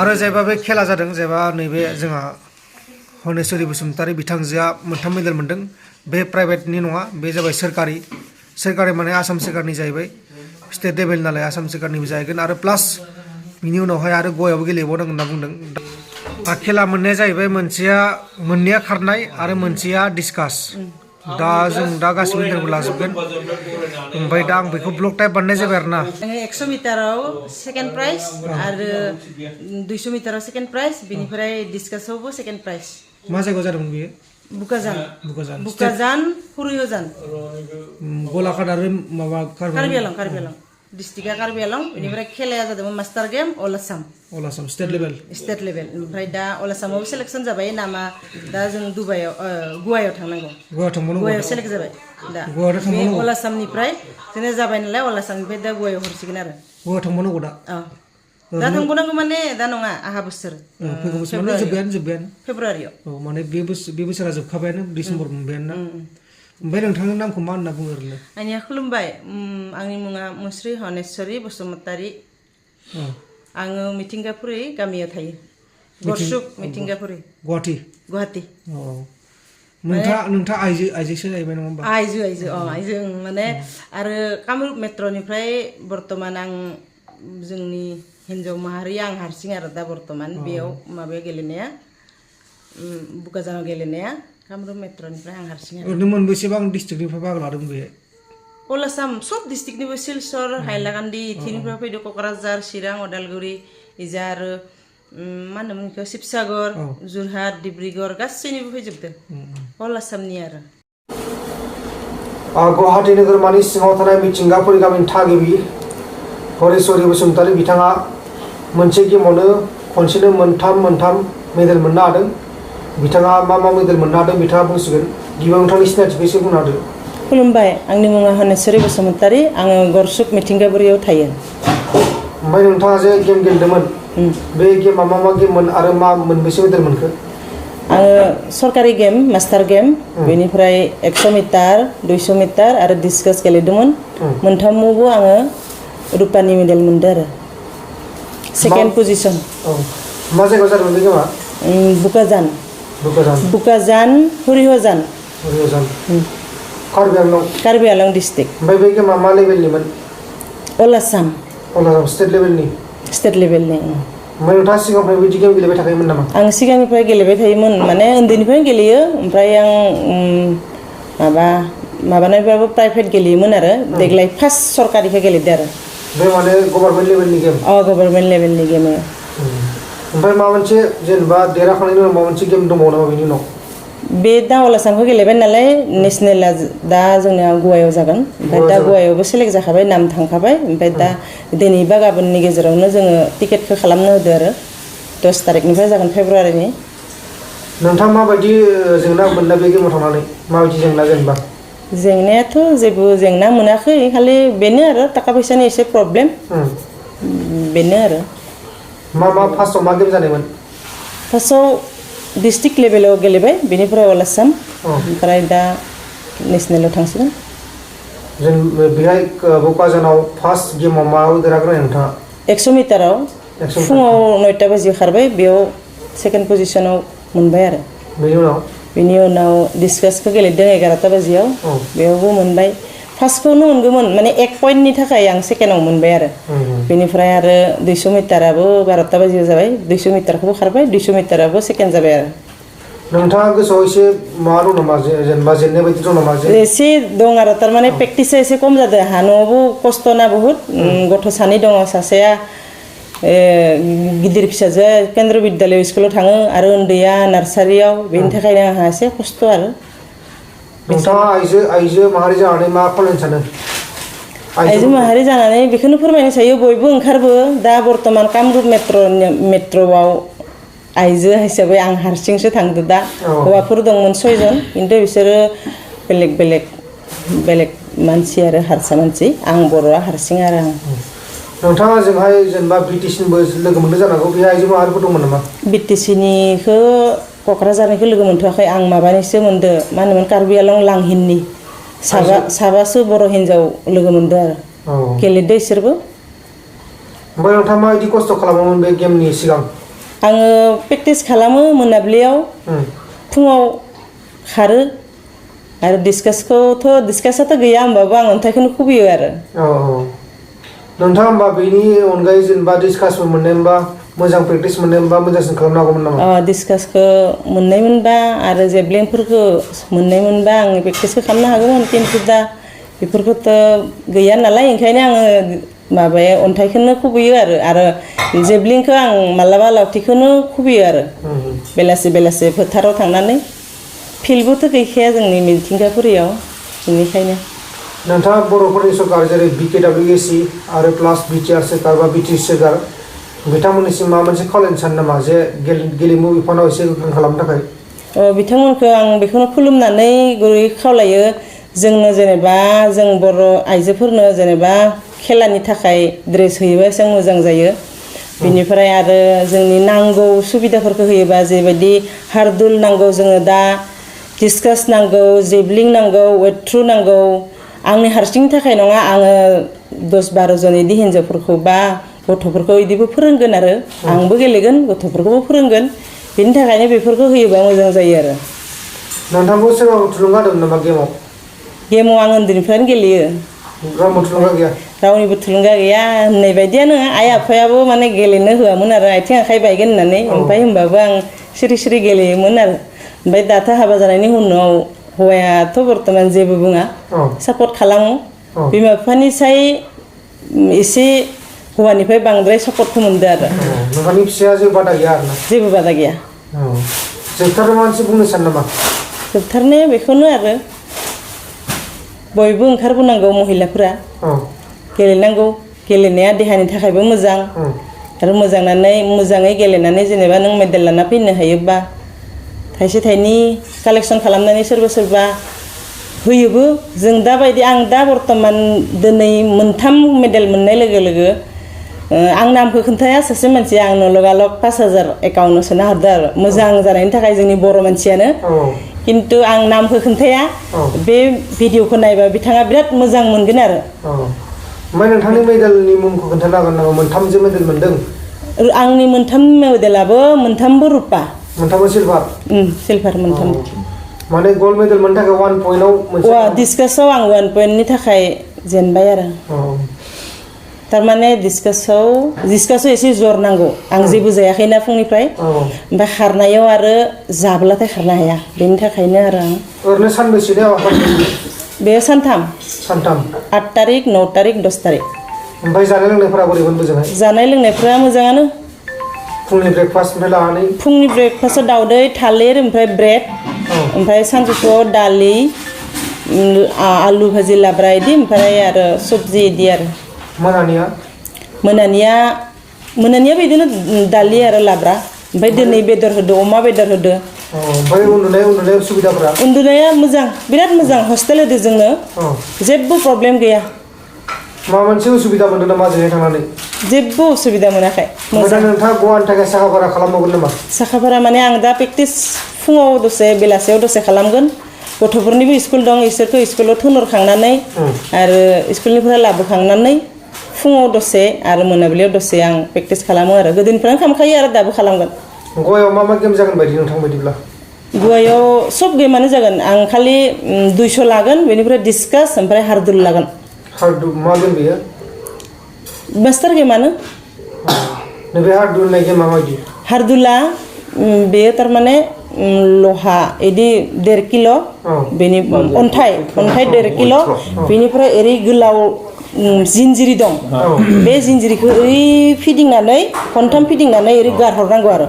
आरो जायबा बे खेला जादों जायबा नैबे जोंहा हनेस्वरी बसुमतारी बिथांजोआ मोनथाम मेडेल मोनदों बे प्राइभेटनि नङा बे जाबाय सोरखारि माने आसाम सोरखारनि जाहैबाय स्टेट लेभेल नालाय आसाम सोरखारनिबो जाहैगोन आरो प्लास बिनि उनावहाय आरो गयावबो गेलेबावदों होनना बुंदों खेला मोननाया जाहैबाय मोननैया खारनाय आरो मोनसेया डिसकास दा जों दा गासिबो मेडेलखौ लाजोबगोन ओमफ्राय दा आं बेखौ ब्लक टाइप बानायनाय जाबाय आरो ना 100 मिटाराव सेकेन्ड प्राइज आरो 200 मिटाराव सेकेन्ड प्राइज बिनिफ्राय डिसकासावबो सेकेन्ड प्राइज मा जायगायाव जादोंमोन बेयो बुकाजान हुरियजान गलाघाट आरो माबा कार्बि आलं डिस्ट्रिक्टआ कार्बि आलं बेनिफ्राय खेलाया जादोंमोन मास्टार गेम अल आसाम स्टेट लेभेल ओमफ्राय दा अल आसामावबो सेलेक्सन जाबाय नामा दा जों गवायाव थांनांगौ गवायाव सेलेक्ट जाबाय दा बे अल आसामनिफ्राय जोंना जाबाय नालाय अल आसामनिफ्राय दा गवायाव हरसिगोन आरो गवायाव थांबावनांगौ दा दा थांबावनांगौ माने दा नङा आहा बोसोर फैगौ बोसोराव जोबबायानो फेब्रुवारियाव माने बे बोसोरा जोबखाबायानो डिसेम्बर मोनबायानो ना ओमफ्राय नोंथांनि नामखौ मा होनना बुङो ओरैनो आंनिया खुलुमबाय आंनि मुङा मुस्रि हनेस्वरी बसुमतारी आङो मिथिंगापुरि गामियाव थायो गरसुक मिथिंगापुरि गुवाहाटि नोंथाङा आइजोसो जाहैबाय नङा होमबा आइजो माने आरो कामरुप मेट्र'निफ्राय बर्तमान आं जोंनि हिन्जाव माहारि आं हारसिं आरो दा बर्तमान बेयाव माबायाव गेलेनाया बुकाजानाव गेलेनाया कामरुप मेट्र'निफ्राय आं हारसिं ओरैनो मोनबेसेबां डिस्ट्रिक्टनिफ्राय बाहागो लादों बे अल आसाम सब डिस्ट्रिक्टनिबो सिलचर हाइलाकान्दि इथिनिफ्राय फैदों क'क्राझार चिरां उदालगुरि इजा आरो मा होनोमोन बेखौ शिबसागर जरहाट डिब्रुगड़ गासैनिबो फैजोबदों अल आसामनि आरो गुवाहाटि नोगोरमानि सिङाव थानाय मिथिंगापुरि गामिनि थागिबि हनेस्वरी बसुमतारी बिथाङा मोनसे गेमावनो खनसेनो मोनथाम मेडेल मोननो हादों बिथाङा मा मेडेल मोननो हादों बिथाङा बुंसिगोन गिबियाव नोंथांनि सिनायथिखौ एसे बुंनो हादों खुलुमबाय आंनि मुङा हनेस्वरी बसुमतारी आङो गरसुक मिथिंगापुरियाव थायो ओमफ्राय नोंथाङा जे गेम गेलेदोंमोन बे गेमा मा गेममोन आरो मा मोनबेसे मेडेल मोनखो आङो सरकारि गेम मास्टार गेम बेनिफ्राय 100 मिटार 200 मिटार आरो डिसकास गेलेदोंमोन मोनथामावबो आङो रुपानि मेडेल मोनदों आरो सेकेन्ड पजिशन मा जायगायाव जादोंमोन बे गेमा बुकाजान हुरियजान कार्बि आलं डिस्ट्रिक्ट ओमफ्राय बे गेमा मा लेभेलनिमोन अल आसाम स्टेट लेभेलनि ओमफ्राय नोंथाङा सिगांनिफ्राय बिदि गेम गेलेबाय थाखायोमोन नामा आं सिगांनिफ्राय गेलेबाय थायोमोन माने उन्दैनिफ्रायनो गेलेयो ओमफ्राय आं माबानायबाबो प्राइभेट गेलेयोमोन आरो देग्लाय फार्स्ट सरकारिखौ गेलेदों आरो बे माने गभर्नमेन्ट लेभेलनि गेम गभर्नमेन्ट लेभेलनि गेम ओमफ्राय माबा मोनसे जेनेबा देरहाखांनायनि उनाव माबा मोनसे गेम दंबावो नामा बेनि उनाव बे दा अल आसामखौ गेलेबाय नालाय नेसनेला दा जोंना गवायाव जागोन ओमफ्राय दा गवायावबो सेलेक्ट जाखाबाय नाम थांखाबाय ओमफ्राय दा दिनै बा गाबोननि गेजेरावनो जोङो टिकेटखौ खालामनो होदो आरो 10 तारिखनिफ्राय जागोन फेब्रुवारिनि नोंथाङा माबायदि जेंना मोनला बे गेमाव थांनानै माबायदि जेंना जेनेबा जेंनायाथ' जेबो जेंना मोनाखै खालि बेनो आरो थाखा फैसानि एसे प्रब्लेम बेनो आरो मा फार्स्टआव मा गेम जानायमोन फार्स्टआव डिस्ट्रिक्ट लेभेलाव गेलेबाय बेनिफ्राय अल आसाम ओमफ्राय दा नेसनेलाव थांसिगोन जों बेहाय बुकाजानाव फार्स्ट गेमाव मा देरहाग्रोनाय नोंथाङा 100 मिटाराव फुङाव 9टा बाजियाव खारबाय बेयाव सेकेन्ड पजिशनाव मोनबाय आरो बेनि उनाव डिसकासखौ गेलेदों 11टा बाजियाव बेयावबो मोनबाय फार्स्टखौनो मोनगौमोन माने 1 पइन्टनि थाखाय आं सेकेन्डआव मोनबाय आरो बेनिफ्राय आरो 200 मिटाराबो 12टा बाजियाव जाबाय 200 मिटारखौबो खारबाय 200 मिटाराबो सेकेन्ड जाबाय आरो नोंथाङा गोसोआव एसे माबा दं नामा जेनेबा जेननाय बायदि दं नामा एसे दं आरो थारमाने प्रेक्टिसा एसे खम जादों न'आवबो खस्थ'ना बहुद गथ' सानै दङ सासेया गिदिर फिसाजोआ केन्द्र बिद्यालय स्कुलाव थाङो आरो उन्दैया नार्सारियाव बेनि थाखायनो आंहा एसे खस्थ' आरो नोंथाङा आइजो माहारि जानानै मा खालामनो सानो आइजो माहारि जानानै बेखौनो फोरमायनो सायो बयबो ओंखारबो दा बर्तमान कामरुप मेट्र'आव आइजो हिसाबै आं हारसिंसो थांदो दा हौवाफोर दंमोन 6 जन खिन्थु बिसोरो बेलेग मानसि आरो हारसा मानसि आं बर'आ हारसिं आरो आं नोंथाङा जोंहाय जेनेबा बिटिसिनिबो लोगो मोनदों जानांगौ बे आइजो माहारिफोर दंमोन नामा बिटिसिनिखौ क'क्राझारनिखौ लोगो मोनथ'वाखै आं माबानिसो मोनदो मा होनोमोन कार्बि आलं लांहिननि साबासो बर' हिन्जाव लोगो मोनदो आरो गेलेदो इसोरबो ओमफ्राय नोंथाङा माबायदि खस्थ' खालामोमोन बे गेमनि सिगां आङो प्रेक्टिस खालामो मोनाबिलियाव फुङाव खारो आरो डिसकासआथ' गैया होमबाबो आं अन्थाइखौनो खुबैयो आरो नोंथाङा होमबा बेनि अनगायै जेनेबा डिसकासफोर मोननाय मोनबा मोजां प्रेक्टिस मोननाय मोनबा मोजांसिन खालामनो हागौमोन नामा डिसकासखौ मोननाय मोनबा आरो जेभलिनफोरखौ मोननाय मोनबा आं प्रेक्टिसखौ खालामनो हागौमोन खिन्थु दा बेफोरखौथ' गैया नालाय ओंखायनो आङो माबाया अन्थाइखौनो खुबैयो आरो जेभलिनखौ आं मालाबा लावथिखौनो खुबैयो आरो बेलासे फोथाराव थांनानै फिल्डबोथ' गैखाया जोंनि मिथिंगाफुरियाव बेनिखायनो नोंथाङा बर'फोरनि सरकार जेरै BKWSC आरो प्लास बिटिआर सरकार बा BTC सरकार बिथांमोननिसिम माबा मोनसे खावलायनो सानो नामा जे गेलेमु बिफानाव एसे गोख्रों खालामनो थाखाय बिथांमोनखौ आं बेखौनो खुलुमनानै गुरै खावलायो जोंनो जेनेबा जों बर' आइजोफोरनो जेनेबा खेलानि थाखाय ड्रेस होयोबा एसेबां मोजां जायो बिनिफ्राय आरो जोंनि नांगौ सुबिदाफोरखौ होयोबा जेबायदि हारदुल नांगौ जोङो दा डिसकास नांगौ जेभलिन नांगौ वेट थ्रु नांगौ आंनि हारसिंनि थाखाय नङा आङो 10-12 जन इदि हिन्जावफोरखौ बा गथ'फोरखौ इदिबो फोरोंगोन आरो आंबो गेलेगोन गथ'फोरखौबो फोरोंगोन बेनि थाखायनो बेफोरखौ होयोबा मोजां जायो आरो नोंथांखौ सोरबा थुलुंगा होदोंमोन नामा गेमाव आं उन्दैनिफ्रायनो गेलेयो रावबो थुलुंगा गैया रावनिबो थुलुंगा गैया होननाय बायदियानो आइ आफायाबो माने गेलेनो होआमोन आरो आथिं आखाइ बायगोन होननानै ओमफ्राय होमबाबो आं सिरि गेलेयोमोन आरो ओमफ्राय दाथ' हाबा जानायनि उनाव हौवायाथ' बर्तमान जेबो बुङा सापर्ट खालामो बिमा बिफानिसाय एसे हौवानिफ्राय बांद्राय सापर्टखौ मोनदो आरो नोंथांनि फिसाया जेबो बादा गैया आरोना जेबो बादा गैया जोबथारनायाव माबा मोनसे बुंनो सानो नामा जोबथारनाया बेखौनो आरो बयबो ओंखारबोनांगौ महिलाफोरा गेलेनांगौ गेलेनाया देहानि थाखायबो मोजां आरो मोजाङै गेलेनानै जेनेबा नों मेडेल लाना फैनो हायोबा थाइसे थाइनै कालेक्सन खालामनानै सोरबा होयोबो जों दाबायदि आं दा बर्तमान दिनै 3 मेडेल मोननाय लोगो आं नामखौ खोन्थाया सासे मानसिया आंनो लगालग 5000 एकाउन्टाव सोना हरदो आरो मोजां जानायनि थाखाय जोंनि बर' मानसियानो किन्तु आं नामखौ खोन्थाया बे भिडिअखौ नायबा बिथाङा बिराद मोजां मोनगोन आरो ओमफ्राय नोंथांनि मेडेलनि मुंखौ खोन्थानो हागोन नामा 3 मेडेल मोनदों आंनि 3 मेडेलाबो 3बो रुपा 3बो सिलभार 3 माने गल्ड मेडेल मोननो थाखाय 1 पइन्टआव मोनसे डिसकासआव आं 1 पइन्टनि थाखाय जेनबाय आरो तारमाने डिसकासआव एसे जर नांगौ आं जेबो जायाखैना फुंनिफ्राय ओमफ्राय खारनायाव आरो जाब्लाथाय खारनो हाया बेनि थाखायनो आरो आं ओरैनो सानबेसे बे सानथाम 8 तारिख 9 तारिख 10 तारिख ओमफ्राय जानाय लोंनायफोरा बोरैमोन मोजाङै जानाय लोंनायफोरा मोजाङानो फुंनि ब्रेकफास्टनिफ्राय लानानै फुंनि ब्रेकफास्टआव दाउदै थालिर ओमफ्राय ब्रेड ओमफ्राय सानजौफुआव दालि आलु भाजि लाब्रा इदि ओमफ्राय आरो सबजि इदि आरो मोनानिया बिदिनो दालि आरो लाब्रा ओमफ्राय दिनै बेदर होदो अमा बेदर होदो ओमफ्राय उन्दुनाय सुबिदाफोरा उन्दुनाया मोजां बिराद मोजां हस्टेल होदो जोंनो जेबो प्रब्लेम गैया माबा मोनसे उसुबिदा मोनदों नामा जोंहाय थांनानै जेबो उसुबिदा मोनाखै मोजां नोंथाङा गवानि थाखाय साखाफारा खालामबावगोन नामा साखाफारा माने आं दा प्रेक्टिस फुङाव दसे बेलासेयाव दसे खालामगोन गथ'फोरनिबो स्कुल दं इसोरखौ स्कुलाव थिनहरखांनानै आरो स्कुलनिफ्राय लाबोखांनानै फुङाव दसे आरो मोनाबिलियाव दसे आं प्रेक्टिस खालामो आरो गोदोनिफ्रायनो खालामखायो आरो दाबो खालामगोन गवायाव मा गेम जागोन बायदि नोंथां बायदिब्ला गवायाव सब गेमानो जागोन आं खालि 200 लागोन बेनिफ्राय डिसकास ओमफ्राय हारदुल लागोन मा गेम बेयो मास्टार गेमानो नैबे हारदुल होननाय गेमा माबायदि हारदुला बेयो तारमाने लहा इदि 1.5 किल' बेनि अन्थाइ 1.5 किल' बेनिफ्राय एरै गोलाव जिनजिरि दं बे जिनजिरिखौ ओरै फिदिंनानै खनथाम फिदिंनानै ओरै गारहरनांगौ आरो